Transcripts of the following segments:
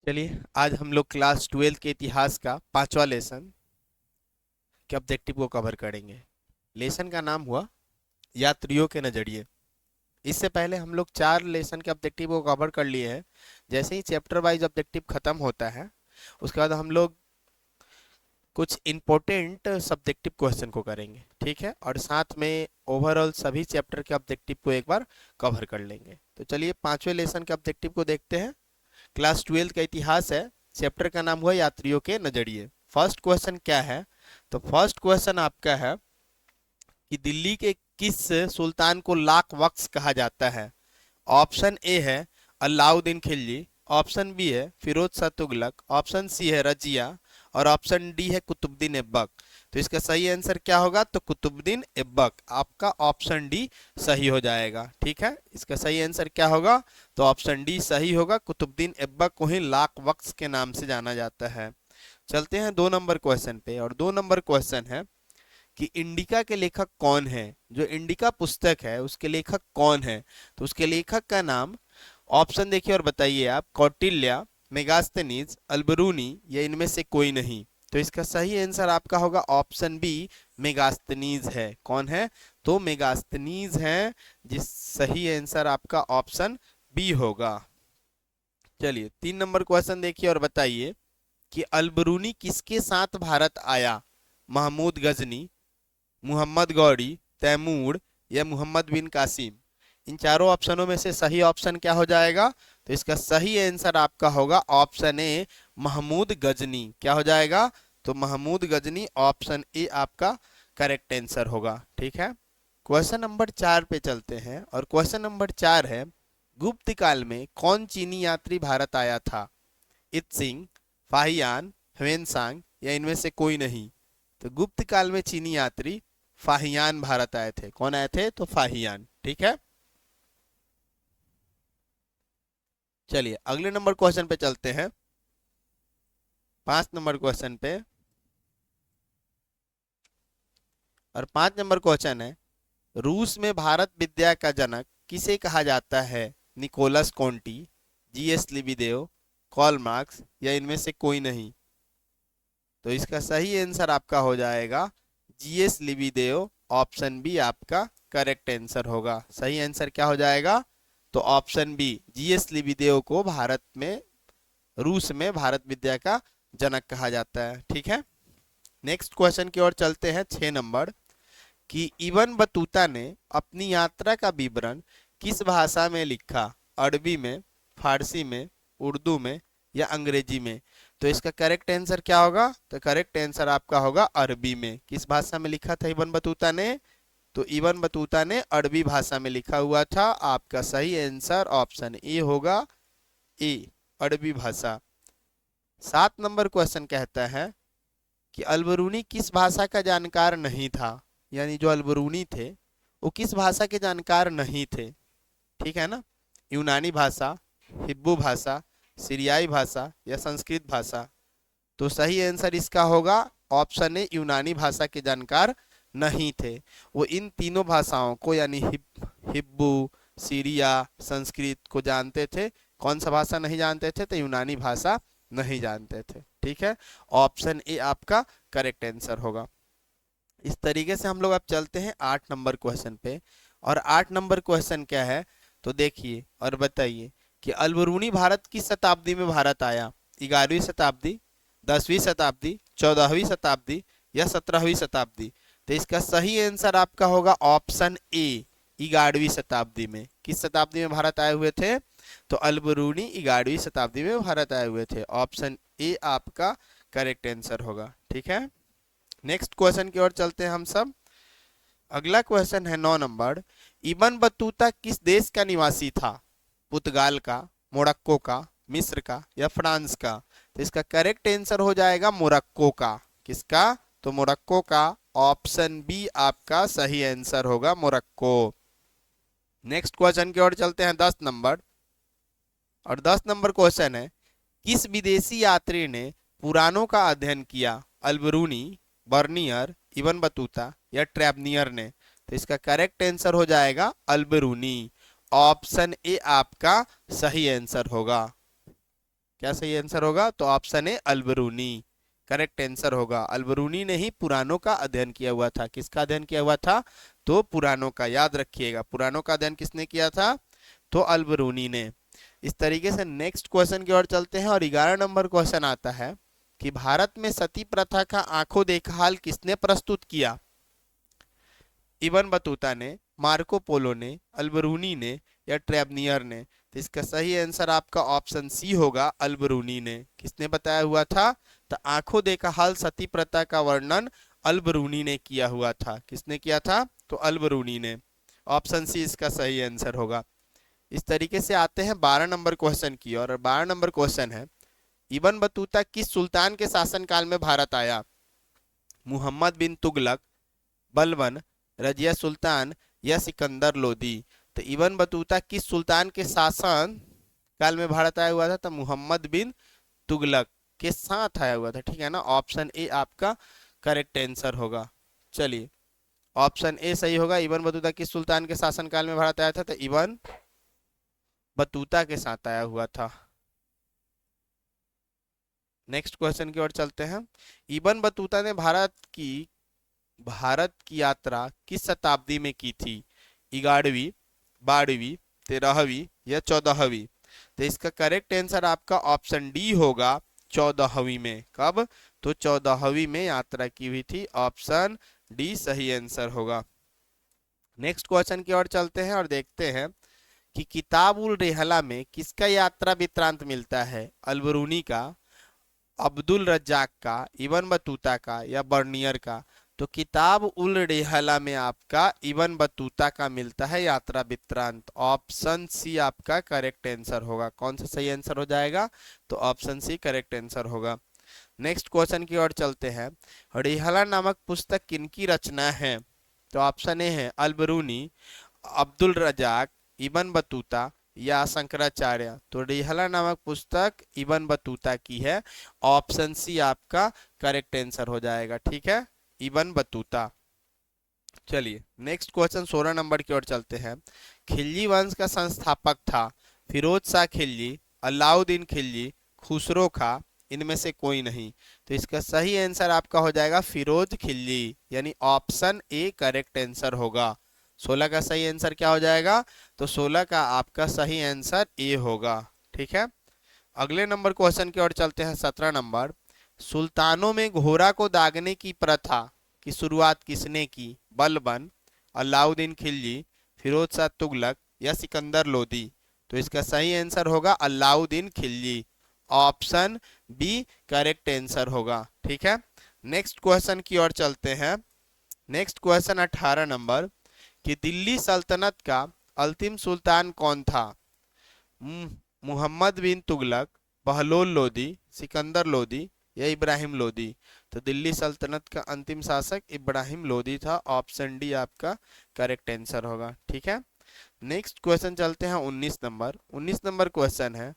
चलिए आज हम लोग क्लास 12 के इतिहास का 5वां लेसन के ऑब्जेक्टिव को कवर करेंगे। लेसन का नाम हुआ यात्रियों के नजरिए। इससे पहले हम लोग 4 लेसन के ऑब्जेक्टिव को कवर कर लिए हैं। जैसे ही चैप्टर वाइज ऑब्जेक्टिव खत्म होता है उसके बाद हम लोग कुछ इंपॉर्टेंट सब्जेक्टिव क्वेश्चन को करेंगे, ठीक है, और साथ में ओवरऑल सभी चैप्टर के ऑब्जेक्टिव को एक बार कवर कर लेंगे। तो चलिए 5वें लेसन के ऑब्जेक्टिव को देखते हैं। क्लास 12 का इतिहास है, चैप्टर का नाम हुआ यात्रियों के नजरिए। फर्स्ट क्वेश्चन क्या है? तो फर्स्ट क्वेश्चन आपका है कि दिल्ली के किस सुल्तान को लाख बख्श कहा जाता है? ऑप्शन ए है अलाउद्दीन खिलजी, ऑप्शन बी है फिरोज शाह तुगलक, ऑप्शन सी है रजिया और ऑप्शन डी है कुतुबुद्दीन ऐबक। तो इसका सही आंसर क्या होगा? तो कुतुबुद्दीन ऐबक। आपका ऑप्शन डी सही हो जाएगा, ठीक है। इसका सही आंसर क्या होगा? तो ऑप्शन डी सही होगा। कुतुबुद्दीन ऐबक को ही लाख बख्श के नाम से जाना जाता है। चलते हैं 2 नंबर क्वेश्चन पे, और 2 नंबर क्वेश्चन है कि इंडिका के लेखक कौन है? जो इंडिका पुस्तक है उसके लेखक कौन है? तो उसके लेखक का नाम ऑप्शन देखिए और बताइए आप। कौटिल्य, मेगास्थनीज, अल्बरूनी या इनमें से कोई नहीं। तो इसका सही आंसर आपका होगा ऑप्शन बी, मेगास्थनीज है। कौन है? तो मेगास्थनीज है, जिस सही आंसर आपका ऑप्शन बी होगा। चलिए 3 नंबर क्वेश्चन देखिए और बताइए कि अल्बरूनी किसके साथ भारत आया? महमूद गजनी, मोहम्मद गौरी, तैमूर या मोहम्मद बिन कासिम। इन चारों ऑप्शनों में से सही ऑप्शन क्या हो जाएगा? तो इसका सही आंसर आपका होगा ऑप्शन ए, महमूद गजनी। क्या हो जाएगा? तो महमूद गजनी, ऑप्शन ए आपका करेक्ट आंसर होगा, ठीक है। क्वेश्चन नंबर 4 पे चलते हैं, और क्वेश्चन नंबर 4 है गुप्त काल में कौन चीनी यात्री भारत आया था? इत्सिंग, फाहियान, ह्वेनसांग या इनमें से कोई नहीं। तो गुप्त काल में चीनी यात्री फाहियान भारत आए थे। कौन आए थे? तो फाहियान, ठीक है। चलिए अगले नंबर क्वेश्चन पे चलते हैं, 5 नंबर क्वेश्चन पे। और 5 नंबर क्वेश्चन है रूस में भारत विद्या का जनक किसे कहा जाता है? निकोलस कॉन्टी, जीएस लिबिदेव, कार्ल मार्क्स या इनमें से कोई नहीं। तो इसका सही आंसर आपका हो जाएगा जीएस लिबिदेव। ऑप्शन बी आपका करेक्ट आंसर होगा। सही आंसर क्या हो जाएगा? तो ऑप्शन बी, जीएस लिबिदेव को भारत में, रूस में भारत विद्या का जनक कहा जाता है, ठीक है। नेक्स्ट क्वेश्चन की ओर चलते हैं, 6 नंबर, कि इब्न बतूता ने अपनी यात्रा का विवरण किस भाषा में लिखा? अरबी में, फारसी में, उर्दू में या अंग्रेजी में। तो इसका करेक्ट आंसर क्या होगा? तो करेक्ट आंसर आपका होगा अरबी में। किस भाषा में लिखा था इब्न बतूता ने? तो इब्न बतूता ने अरबी भाषा में लिखा हुआ था। आपका सही आंसर ऑप्शन ए होगा, ए, अरबी भाषा। 7 नंबर क्वेश्चन कहता है कि अल्बरूनी किस भाषा का जानकार नहीं था? यानी जो अल्बरूनी थे वो किस भाषा के जानकार नहीं थे, ठीक है ना। यूनानी भाषा, हिब्बू भाषा, सीरियाई भाषा या संस्कृत भाषा। तो सही आंसर इसका होगा ऑप्शन ए, यूनानी भाषा के जानकार नहीं थे। वो इन तीनों भाषाओं को यानी हिब्बू, सीरिया, संस्कृत को जानते थे। कौन सा भाषा नहीं जानते थे? तो यूनानी भाषा नहीं जानते थे, ठीक है। ऑप्शन ए आपका करेक्ट आंसर होगा। इस तरीके से हम लोग अब चलते हैं 8 नंबर क्वेश्चन पे। और 8 नंबर क्वेश्चन क्या है? तो देखिए और बताइए कि अल्बरूनी भारत किस शताब्दी में भारत आया? 11वीं शताब्दी, 10वीं शताब्दी, 14वीं शताब्दी या 17वीं शताब्दी। तो इसका सही आंसर आपका होगा ऑप्शन ए, 11वीं शताब्दी में। किस शताब्दी में भारत आए हुए थे? तो अल्बरूनी 11वीं शताब्दी में भारत आए हुए थे। ऑप्शन ए आपका करेक्ट आंसर होगा, ठीक है। नेक्स्ट क्वेश्चन की ओर चलते हैं हम सब। अगला क्वेश्चन है 9 नंबर, इब्न बतूता किस देश का निवासी था? पुर्तगाल का, मोरक्को का, मिस्र का या फ्रांस का। तो इसका करेक्ट आंसर हो जाएगा मोरक्को का। किसका? तो मोरक्को का। ऑप्शन बी आपका सही आंसर होगा, मोरक्को। नेक्स्ट क्वेश्चन की ओर चलते हैं, 10 नंबर। और 10 नंबर क्वेश्चन है किस विदेशी यात्री ने पुराणों का अध्ययन किया? अल्बरूनी, बर्नियर, इब्न बतूता या ट्रैवनियर ने। तो इसका करेक्ट आंसर हो जाएगा अल्बरूनी। ऑप्शन ए आपका सही आंसर होगा। क्या सही आंसर होगा? तो ऑप्शन ए अल्बरूनी करेक्ट आंसर होगा। अल्बरूनी ने ही पुराणों का अध्ययन किया हुआ था। किसका अध्ययन किया हुआ था? तो पुराणों का। याद रखिएगा, पुराणों का अध्ययन किसने किया था? तो अल्बरूनी ने। इस तरीके से नेक्स्ट क्वेश्चन की ओर चलते हैं, और 11 नंबर क्वेश्चन आता है कि भारत में सती प्रथा का आंखों देखा हाल किसने प्रस्तुत किया? इबन बतूता ने, मार्को पोलो ने, अल्बरूनी ने, या ट्रेबनियर ने? तो इसका सही आंसर आपका ऑप्शन सी होगा, अल्बरूनी ने। किसने बताया हुआ था? तो आंखों देखा हाल सती प्रथा का वर्णन अल्बरूनी ने किया हुआ था। किसने किया था? तो अल्बरूनी ने। ऑप्शन सी इसका सही आंसर होगा। इस तरीके से आते हैं 12 नंबर क्वेश्चन की ओर, और 12 नंबर क्वेश्चन है, इबन बतूता किस सुल्तान के शासनकाल में भारत आया? मुहम्मद बिन तुगलक, बलबन, रजिया सुल्तान, या सिकंदर लोदी? तो इबन बतूता किस सुल्तान के शासन काल में भारत आया हुआ था? तो मुहम्मद बिन तुगलक के साथ आया हुआ था। ठीक है ना? ऑप्शन ए आपका करेक्ट आंसर होगा। चलिए, ऑप्शन ए सही होगा। इबन बतूता किस सुल्तान के शासनकाल में भारत आया था? तो इबन बतूता के साथ आया हुआ था। नेक्स्ट क्वेश्चन की ओर चलते हैं। इबन बतूता ने भारत की यात्रा किस शताब्दी में की थी? 11वीं, 12वीं, 13वीं, या 14वीं? तो इसका करेक्ट आंसर आपका ऑप्शन डी होगा, 14वीं में। कब? तो 14वीं में यात्रा की हुई थी। ऑप्शन डी सही आंसर होगा। नेक्स्ट क्वेश्चन की ओर चलते हैं और देखते हैं कि किताब उल रेहला में किसका यात्रा वृत्तांत मिलता है? अल्बरूनी का, अब्दुल रज्जाक का, इबन बतूता का, या बर्नियर का? तो किताब उल रेहला में आपका इबन बतूता का मिलता है यात्रा वृत्तांत। ऑप्शन सी आपका करेक्ट आंसर होगा। कौन सा सही आंसर हो जाएगा? तो ऑप्शन सी करेक्ट आंसर होगा। नेक्स्ट क्वेश्चन की ओर चलते हैं। रेहला नामक पुस्तक किनकी रचना है? तो ऑप्शन ए है अल्बरूनी, अब्दुल रजाक, इबन बतूता, या शंकराचार्य? तो रेहला नामक पुस्तक इबन बतूता की है। ऑप्शन सी आपका करेक्ट आंसर हो जाएगा। ठीक है, इबन बतूता। चलिए, नेक्स्ट क्वेश्चन 16 नंबर की ओर चलते हैं। खिलजी वंश का संस्थापक था फिरोज शाह खिलजी, अलाउद्दीन खिलजी, खुसरो खा, इनमें से कोई नहीं? तो इसका सही आंसर आपका हो जाएगा फिरोज खिलजी, यानी ऑप्शन ए करेक्ट आंसर होगा। 16 का सही आंसर क्या हो जाएगा? तो 16 का आपका सही आंसर ए होगा। ठीक है, अगले नंबर क्वेश्चन की ओर चलते हैं, 17 नंबर। सुल्तानों में घोड़ा को दागने की प्रथा की शुरुआत किसने की? बलबन, अलाउद्दीन खिलजी, फिरोज शाह तुगलक, या सिकंदर लोदी? तो इसका सही आंसर होगा Alauddin Khilji. Option B correct answer होगा। ठीक है, नेक्स्ट क्वेश्चन की ओर चलते हैं। नेक्स्ट क्वेश्चन 18 नंबर कि दिल्ली सल्तनत का अंतिम सुल्तान कौन था? मुहम्मद बिन तुगलक, बहलोल लोदी, सिकंदर लोदी, या इब्राहिम लोदी? तो दिल्ली सल्तनत का अंतिम शासक इब्राहिम लोदी था। ऑप्शन डी आपका करेक्ट आंसर होगा। ठीक है, नेक्स्ट क्वेश्चन चलते हैं 19 नंबर। 19 नंबर क्वेश्चन है,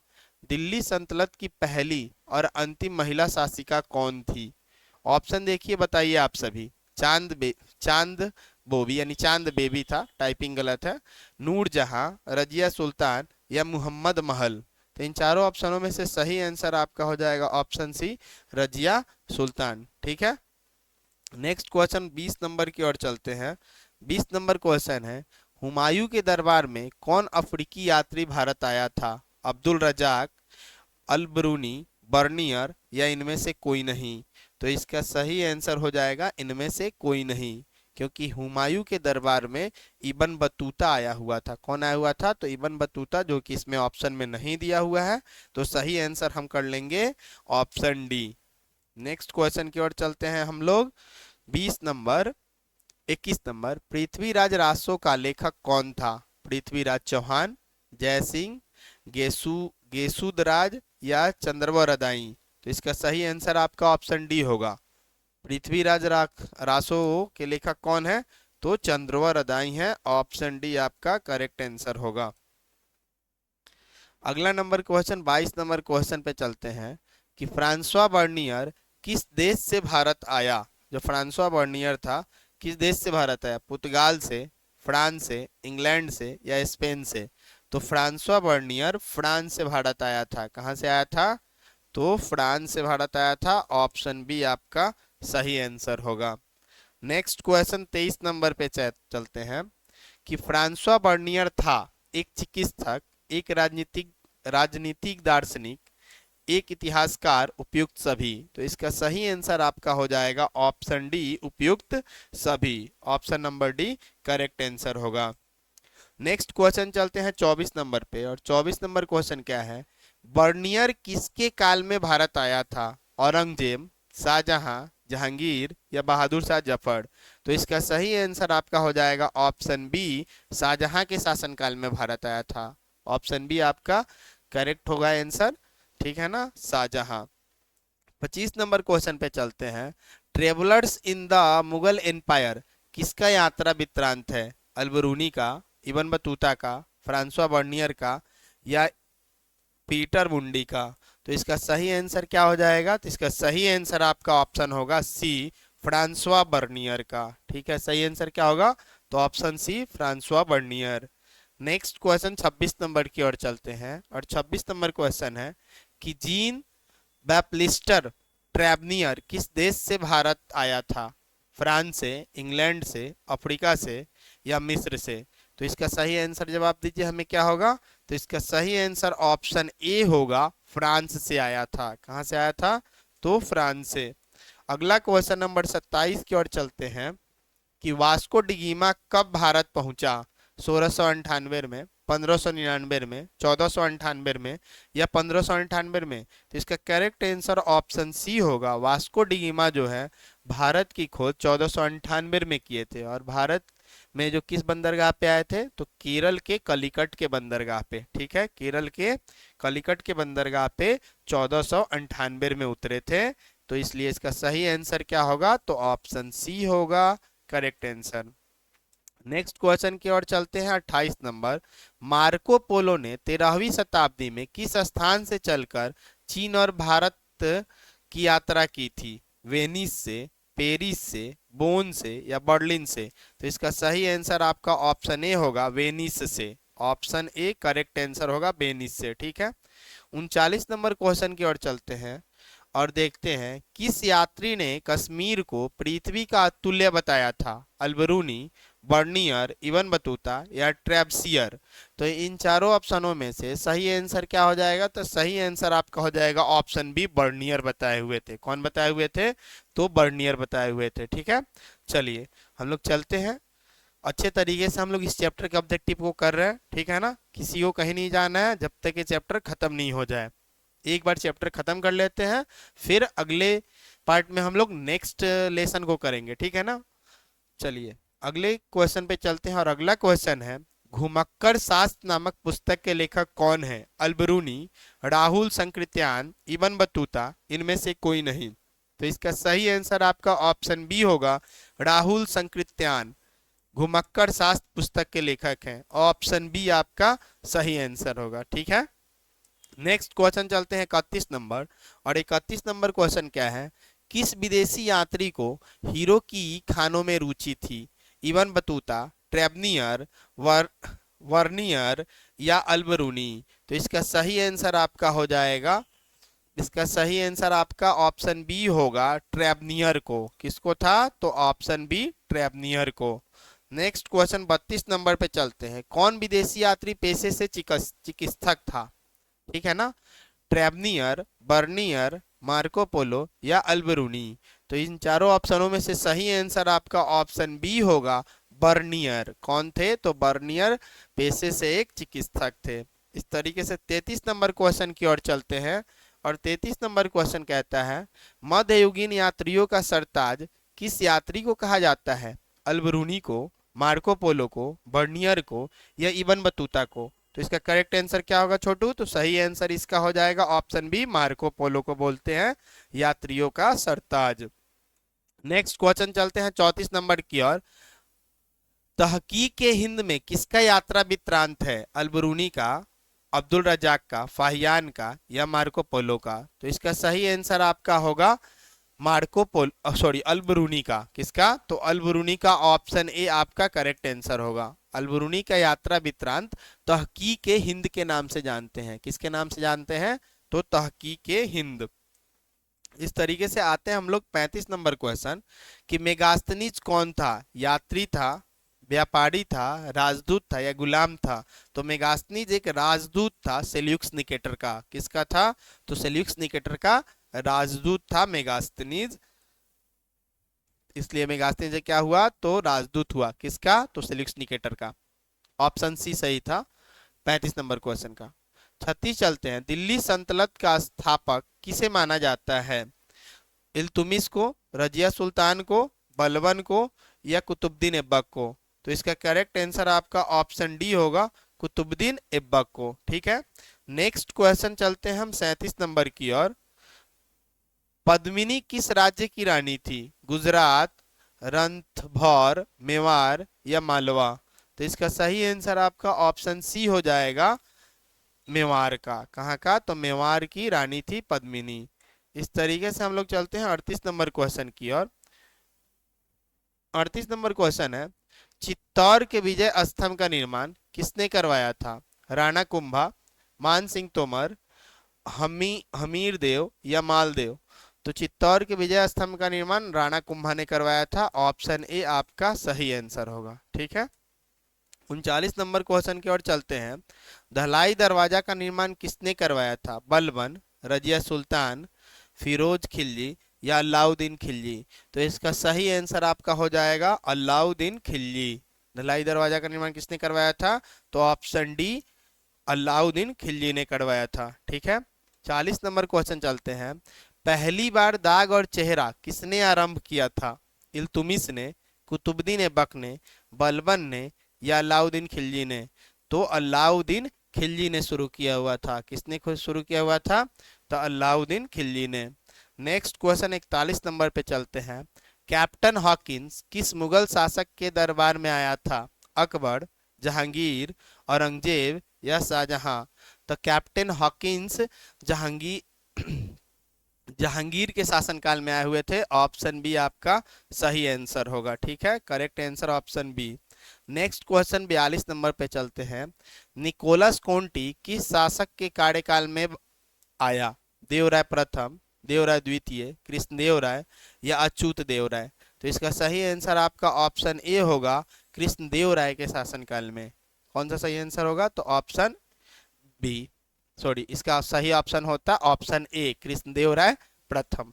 दिल्ली सल्तनत की पहली और अंतिम महिला शासिका कौन थी? ऑप्शन देखिए, बताइए आप सभी। चांद बोबी, यानी चांद बेबी था, टाइपिंग गलत है, नूरजहां, रजिया सुल्तान, या मोहम्मद महल? तो इन चारों ऑप्शनों में से सही आंसर आपका हो जाएगा ऑप्शन सी, रजिया सुल्तान। ठीक है, नेक्स्ट क्वेश्चन 20 नंबर की ओर चलते हैं। 20 नंबर क्वेश्चन है, हुमायूं के दरबार में कौन अफ्रीकी यात्री भारत आया था? अब्दुल रजाक, अल ब्रूनी, बर्नियर, या इनमें से कोई नहीं? तो इसका सही आंसर हो जाएगा इनमें से कोई नहीं, क्योंकि हुमायूं के दरबार में इबन बतूता आया हुआ था। कौन आया हुआ था? तो इबन बतूता, जो कि इसमें ऑप्शन में नहीं दिया हुआ है। तो सही आंसर हम कर लेंगे ऑप्शन डी। नेक्स्ट क्वेश्चन की ओर चलते हैं हम लोग। 21 नंबर, पृथ्वीराज रासो का लेखक कौन था? पृथ्वीराज चौहान, जयसिंह, गेसु गेसुदराज, या चंद्रवरदाई? तो इसका सही आंसर आपका ऑप्शन डी होगा। पृथ्वीराज रासो के लेखक कौन है? तो चंद्रवरदाई हैं। ऑप्शन डी आपका करेक्ट आंसर होगा। अगला नंबर क्वेश्चन 22 नंबर क्वेश्चन पे चलते हैं कि फ्रांसवा बर्नियर किस देश से भारत आया? जो फ्रांसवा बर्नियर था, किस देश से भारत आया? पुर्तगाल से, फ्रांस से, इंग्लैंड से, या स्पेन से? तो फ्रांसवा बर्नियर फ्रांस से भारत आया था। कहाँ से आया था? तो फ्रांस से भारत आया था। ऑप्शन बी आपका सही आंसर होगा। नेक्स्ट क्वेश्चन 23 नंबर पे चलते हैं कि फ्रांसवा बर्नियर था एक चिकित्सक, एक राजनीतिक दार्शनिक, एक इतिहासकार, उपयुक्त सभी। तो इसका सही आंसर आपका हो जाएगा ऑप्शन डी, उपयुक्त सभी। Option number D correct answer होगा। नेक्स्ट क्वेश्चन चलते हैं 24 नंबर पे, और 24 नंबर क्वेश्चन क्या है? बर्नियर किसके काल में भारत आया था? औरंगजेब, शाहजहां, जहांगीर या बहादुर शाह जफर। तो इसका सही आंसर आपका हो जाएगा ऑप्शन बी, शाहजहां के शासनकाल में भारत आया था। ऑप्शन बी आपका करेक्ट होगा आंसर, ठीक है ना, शाहजहां। 25 नंबर क्वेश्चन पे चलते हैं। Travellers in the Mughal empire किसका यात्रा वृत्तांत है? अल्बरूनी का, इब्न बतूता का, फ्रांसवा बर्नियर का या पीटर मुंडी का। तो इसका सही आंसर क्या हो जाएगा? तो इसका सही आंसर आपका ऑप्शन होगा सी, फ्रांसवा बर्नियर का। ठीक है, सही आंसर क्या होगा? तो option C, Francois Bernier. Next question 26 number की ओर चलते हैं, और 26 नंबर क्वेश्चन है कि जीन बैपलिस्टर ट्रैवनियर किस देश से भारत आया था? फ्रांस से, इंग्लैंड से, अफ्रीका से या मिस्र से। तो इसका सही आंसर जवाब दीजिए हमें क्या होगा? तो इसका सही आंसर ऑप्शन ए होगा, फ्रांस से आया था। कहां से आया था? तो फ्रांस से। अगला क्वेश्चन नंबर 27 की ओर चलते हैं कि वास्को डिगामा कब भारत पहुंचा? 1698 में, 1599 में, 1498 में या 1598 में। तो इसका करेक्ट आंसर ऑप्शन सी होगा। वास्को डिगामा जो है भारत की खोज 1498 में किए थे, और भारत में जो किस बंदरगाह पे आए थे? तो केरल के कलिकट के बंदरगाह पे। ठीक है, केरल के कलिकट के बंदरगाह पे 1498 में उतरे थे। तो इसलिए इसका सही आंसर क्या होगा? तो ऑप्शन सी होगा करेक्ट आंसर। नेक्स्ट क्वेश्चन की ओर चलते हैं 28 नंबर। मार्को पोलो ने 13वीं शताब्दी में किस स्थान से चलकर चीन और भारत की यात्रा की थी? वेनिस से, पेरिस से, बोन से या बर्लिन से। तो इसका सही आंसर आपका ऑप्शन ए होगा, वेनिस से। ऑप्शन ए करेक्ट आंसर होगा, वेनिस से। ठीक है, 39 नंबर क्वेश्चन की ओर चलते हैं और देखते हैं किस यात्री ने कश्मीर को पृथ्वी का अतुल्य बताया था? अल्बरूनी, बर्नियर, इब्न बतूता या ट्रेबसियर। तो इन चारों ऑप्शनों में से सही आंसर क्या हो जाएगा? तो सही आंसर आपका हो जाएगा ऑप्शन बी, बर्नियर बताए हुए थे। कौन बताए हुए थे? तो बर्नियर बताए हुए थे। ठीक है, चलिए हम लोग चलते हैं। अच्छे तरीके से हम लोग इस चैप्टर के ऑब्जेक्टिव को कर रहे हैं, ठीक है ना। किसी को कहीं नहीं जाना है जब तक ये चैप्टर खत्म नहीं हो जाए। एक बार चैप्टर खत्म कर लेते हैं, फिर अगले पार्ट में हम लोग नेक्स्ट लेसन को करेंगे, ठीक है ना। चलिए अगले क्वेश्चन पे चलते हैं, और अगला क्वेश्चन है घुमक्कर शास्त्र नामक पुस्तक के लेखक कौन है? अल्बरूनी, राहुल संकृत्यान, इब्न बतूता, इनमें से कोई नहीं। तो इसका सही आंसर आपका ऑप्शन बी होगा, राहुल संकृत्यान घुमक्कर शास्त्र पुस्तक के लेखक हैं। ऑप्शन बी आपका सही आंसर होगा। ठीक है, नेक्स्ट क्वेश्चन चलते हैं 31 नंबर, और 31 नंबर क्वेश्चन क्या है? किस विदेशी यात्री को हीरो की खानों में रुचि थी? इब्न बतूता, ट्रेवनियर, वर्नियर या अल्बरूनी। तो इसका सही आंसर आपका हो जाएगा, इसका सही आंसर आपका ऑप्शन बी होगा, ट्रेवनियर को। किसको था? तो ऑप्शन बी, ट्रेवनियर को। नेक्स्ट क्वेश्चन 32 नंबर पे चलते हैं। कौन विदेशी यात्री पेशे से चिकित्सक था? ठीक है ना, ट्रेवनियर, बर्नियर, मार्को पोलो या अल्बरूनी। तो इन चारों ऑप्शनों में से सही आंसर आपका ऑप्शन बी होगा, बर्नियर। कौन थे? तो बर्नियर पेशे से एक चिकित्सक थे। इस तरीके से 33 नंबर क्वेश्चन की ओर चलते हैं, और 33 नंबर क्वेश्चन कहता है मध्ययुगीन यात्रियों का सरताज किस यात्री को कहा जाता है? अल्बरूनी को, मार्को पोलो को, बर्नियर को या इब्न बतूता को। तो इसका करेक्ट आंसर क्या होगा छोटू? तो सही आंसर इसका हो जाएगा ऑप्शन बी, मार्को पोलो को बोलते हैं यात्रियों का सरताज। नेक्स्ट क्वेश्चन चलते हैं 34 नंबर की ओर। तहकीक हिंद में किसका यात्रा वृत्तांत है? अल्बरूनी का, अब्दुल रजाक का, फाहियान का या मार्को पोलो का। तो इसका सही आंसर आपका होगा मार्को पोलो, सॉरी अल्बरूनी का। किसका? तो अल्बरूनी का। ऑप्शन ए आपका करेक्ट आंसर होगा। अल्बरूनी का यात्रा वृत्तांत तहकीक हिंद के नाम से जानते हैं। किसके नाम से जानते हैं? तो तहकीके हिंद। इस तरीके से आते हैं हम लोग 35 नंबर क्वेश्चन कि मेगास्थनीज कौन था, यात्री था, व्यापारी था, राजदूत था या गुलाम था। तो मेगास्थनीज एक राजदूत था सेल्यूकस निकेटर का। किसका था? तो सेल्यूकस निकेटर का राजदूत था मेगास्थनीज। इसलिए मेगास्थनीज क्या हुआ? तो राजदूत हुआ। किसका? तो सेल्यूकस निकेटर का। ऑप्शन सी सही था 35 नंबर क्वेश्चन का। 36 चलते हैं। दिल्ली सल्तनत का स्थापक किसे माना जाता है? इल्तुमिश को, रजिया सुल्तान को, बलबन को या कुतुबुद्दीन ऐबक को। तो इसका करेक्ट आंसर आपका ऑप्शन डी होगा, कुतुबुद्दीन ऐबक को। ठीक है। नेक्स्ट क्वेश्चन चलते हैं हम 37 नंबर की ओर। पद्मिनी किस राज्य की रानी थी? गुजरात, रणथंभौर, मेवाड़ या मालवा। तो इसका सही आंसर आपका ऑप्शन सी हो जाएगा, मेवाड़ का। कहाँ का? तो मेवाड़ की रानी थी पद्मिनी। इस तरीके से हम लोग चलते हैं 38 नंबर क्वेश्चन की ओर। 38 नंबर क्वेश्चन है, चित्तौड़ के विजय स्तंभ का निर्माण किसने करवाया था? राणा कुंभा, मान सिंह तोमर, हमीर देव या मालदेव। तो चित्तौड़ के विजय स्तंभ का निर्माण राणा कुंभा ने करवाया था। ऑप्शन ए आपका सही आंसर होगा। ठीक है। 39 नंबर क्वेश्चन की ओर चलते हैं। धलाई दरवाजा का निर्माण किसने करवाया था? बलबन, रजिया सुल्तान, फिरोज खिलजी या अलाउद्दीन खिलजी। तो इसका सही आंसर आपका हो जाएगा अलाउद्दीन खिलजी। धलाई दरवाजा का निर्माण किसने करवाया था? तो ऑप्शन डी, अलाउद्दीन खिलजी ने करवाया था। ठीक है। 40 नंबर क्वेश्चन चलते हैं। पहली बार दाग और चेहरा किसने आरंभ किया था? इल्तुमिश ने, कुतुबुद्दीन ऐबक ने, बलबन ने या अलाउद्दीन खिलजी ने। तो अलाउद्दीन खिलजी ने शुरू किया हुआ था। किसने खुद शुरू किया हुआ था? तो अलाउद्दीन खिलजी ने। नेक्स्ट क्वेश्चन 41 नंबर पे चलते हैं। कैप्टन हॉकिंस किस मुगल शासक के दरबार में आया था? अकबर, जहांगीर, औरंगजेब या शाहजहां। तो कैप्टन हॉकिंस जहांगीर जहांगीर के शासनकाल में आए हुए थे। ऑप्शन बी आपका सही आंसर होगा। ठीक है। Correct answer option B. Next question 42 number पे चलते हैं। निकोलस कोंटी किस शासक के कार्यकाल में आया? देवराय प्रथम, देवराय द्वितीय, कृष्णदेव राय या अच्युत देव राय। तो इसका सही आंसर आपका ऑप्शन ए होगा, कृष्णदेव राय के शासनकाल में। कौन सा सही आंसर होगा? तो ऑप्शन बी, सॉरी, इसका सही ऑप्शन होता ऑप्शन ए, कृष्णदेव राय प्रथम।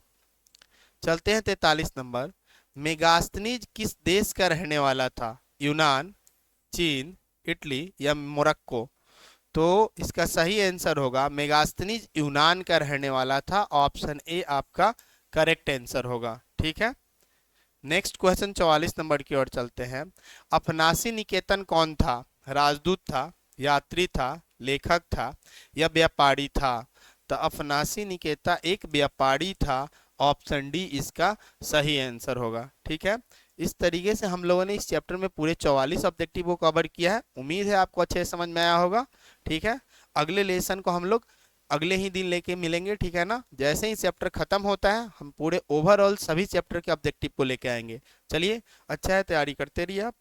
चलते हैं 43 नंबर। मेगास्थनीज किस देश का रहने वाला था? यूनान, चीन, इटली या मोरक्को। तो इसका सही आंसर होगा, मेगास्थनीज यूनान का रहने वाला था। ऑप्शन ए आपका करेक्ट आंसर होगा। ठीक है। नेक्स्ट क्वेश्चन 44 नंबर की ओर चलते हैं। अफनासी निकेतन कौन था? राजदूत था, यात्री था, लेखक था या व्यापारी था। तो अफनासी निकेता एक व्यापारी था। ऑप्शन डी इसका सही आंसर होगा। ठीक है। इस तरीके से हम लोगों ने इस चैप्टर में पूरे 44 ऑब्जेक्टिव को कवर किया है। उम्मीद है आपको अच्छे से समझ में आया होगा। ठीक है। अगले लेसन को हम लोग अगले ही दिन लेके मिलेंगे। ठीक है ना। जैसे ही चैप्टर खत्म होता है हम पूरे ओवरऑल सभी चैप्टर के ऑब्जेक्टिव को लेके आएंगे। चलिए, अच्छा है, तैयारी करते रहिए आप।